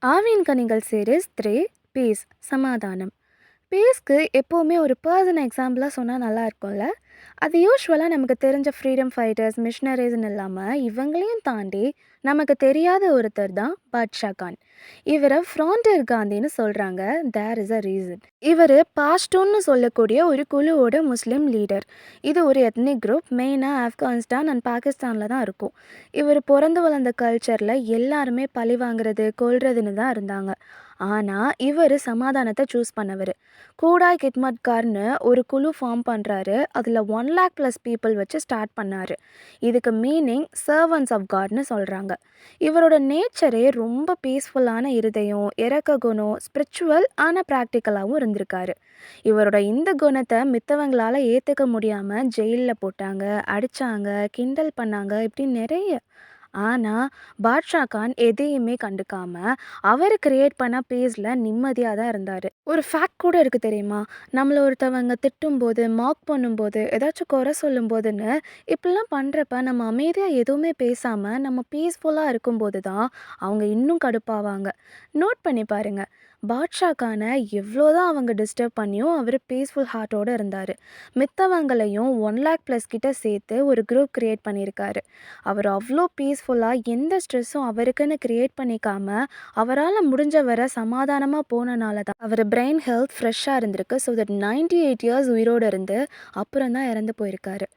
ஆவின் கனிகள் series 3 piece சமாதானம். பீஸ்க்கு எப்போவுமே ஒரு பர்சன் எக்ஸாம்பிளாக சொன்னால் நல்லா இருக்கும்ல. அது யூஸ்வலாக நமக்கு தெரிஞ்ச ஃப்ரீடம் ஃபைட்டர்ஸ் மிஷனரிஸ்ன்னு இல்லாமல் இவங்களையும் தாண்டி நமக்கு தெரியாத ஒருத்தர் தான் பாட்ஷா கான். இவரை ஃப்ரான்டியர் காந்தின்னு சொல்கிறாங்க. There is a reason. இவர் பாஸ்டூன்னு சொல்லக்கூடிய ஒரு குழுவோட முஸ்லீம் லீடர். இது ஒரு எத்னிக் குரூப், மெயினாக ஆப்கானிஸ்தான் அண்ட் பாகிஸ்தானில் தான் இருக்கும். இவர் பிறந்து வளர்ந்த கல்ச்சரில் எல்லாருமே பழி வாங்குறது கொல்றதுன்னு தான் இருந்தாங்க. ஆனால் இவர் சமாதானத்தை சூஸ் பண்ணவர். கூடாய் கித்மத்கார்னு ஒரு குழு ஃபார்ம் பண்ணுறாரு. அதில் 1,00,000+ பீப்புள் வச்சு ஸ்டார்ட் பண்ணார். இதுக்கு மீனிங் சர்வன்ஸ் ஆஃப் காட்னு சொல்கிறாங்க. இவரோட நேச்சரே ரொம்ப பீஸ்ஃபுல்லான இருதயம், இறக்க குணம், ஸ்பிரிச்சுவல் ஆனால் ப்ராக்டிக்கலாகவும் இருந்திருக்காரு. இவரோட இந்த குணத்தை மித்தவங்களால் ஏற்றுக்க முடியாமல் ஜெயிலில் போட்டாங்க, அடித்தாங்க, கிண்டல் பண்ணாங்க, இப்படி நிறைய. ஆனால் பாட்ஷா கான் எதையுமே கண்டுக்காம அவர் கிரியேட் பண்ண பேஸில் நிம்மதியாக தான் இருந்தார். ஒரு ஃபேக்ட் கூட இருக்குது தெரியுமா? நம்மளை ஒருத்தவங்க திட்டும்போது, மார்க் பண்ணும்போது, ஏதாச்சும் குறை சொல்லும்போதுன்னு இப்படிலாம் பண்ணுறப்ப நம்ம அமைதியாக எதுவுமே பேசாமல் நம்ம பீஸ்ஃபுல்லாக இருக்கும்போது தான் அவங்க இன்னும் கடுப்பாவாங்க. நோட் பண்ணி பாருங்கள். பாட்ஷா கானை எவ்வளோதான் அவங்க டிஸ்டர்ப் பண்ணியும் அவர் பீஸ்ஃபுல் ஹார்ட்டோடு இருந்தார். மித்தவங்களையும் 1,00,000+ கிட்ட சேர்த்து ஒரு குரூப் க்ரியேட் பண்ணியிருக்காரு. அவர் அவ்வளோ பீஸ்ஃபுல்லாக எந்த ஸ்ட்ரெஸ்ஸும் அவருக்குன்னு க்ரியேட் பண்ணிக்காம அவரால் முடிஞ்ச வர சமாதானமாக போனனால தான் அவர் பிரெயின் ஹெல்த் ஃப்ரெஷ்ஷாக இருந்திருக்கு. ஸோ தட் 98 இயர்ஸ் உயிரோடு இருந்து அப்புறம் தான் இறந்து போயிருக்காரு.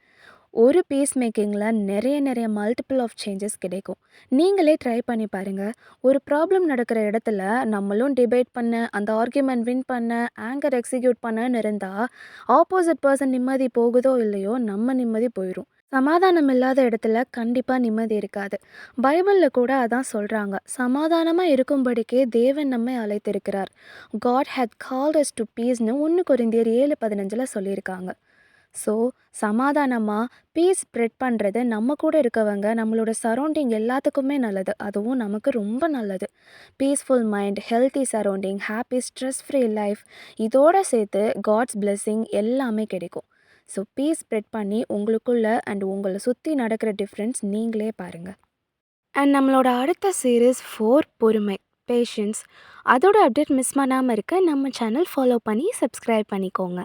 ஒரு பீஸ் மேக்கிங்கில் நிறைய மல்டிபிள் ஆஃப் சேஞ்சஸ் கிடைக்கும். நீங்களே ட்ரை பண்ணி பாருங்கள். ஒரு ப்ராப்ளம் நடக்கிற இடத்துல நம்மளும் டிபேட் பண்ண, அந்த ஆர்கியூமெண்ட் வின் பண்ண, ஆங்கர் எக்ஸிக்யூட் பண்ணன்னு இருந்தால் ஆப்போசிட் பர்சன் நிம்மதி போகுதோ இல்லையோ நம்ம நிம்மதி போயிடும். சமாதானம் இல்லாத இடத்துல கண்டிப்பாக நிம்மதி இருக்காது. பைபிளில் கூட அதான் சொல்கிறாங்க. சமாதானமாக இருக்கும்படிக்கே தேவன் நம்மை அழைத்திருக்கிறார். God hath called us to பீஸ்னு 1 கொரிந்தியர் 7:15 சொல்லியிருக்காங்க. ஸோ சமாதானமாக பீஸ் ஸ்ப்ரெட் பண்ணுறது நம்ம கூட இருக்கவங்க, நம்மளோட சரௌண்டிங் எல்லாத்துக்குமே நல்லது. அதுவும் நமக்கு ரொம்ப நல்லது. Peaceful mind, healthy surrounding, happy stress free life, இதோடு சேர்த்து காட்ஸ் பிளெஸ்ஸிங் எல்லாமே கிடைக்கும். ஸோ பீஸ் ஸ்ப்ரெட் பண்ணி உங்களுக்குள்ள அண்ட் உங்களை சுற்றி நடக்கிற டிஃப்ரென்ஸ் நீங்களே பாருங்கள். அண்ட் நம்மளோட அடுத்த சீரீஸ் 4 பொறுமை, பேஷன்ஸ். அதோட அப்டேட் மிஸ் பண்ணாமல் இருக்க நம்ம சேனல் ஃபாலோ பண்ணி சப்ஸ்கிரைப் பண்ணிக்கோங்க.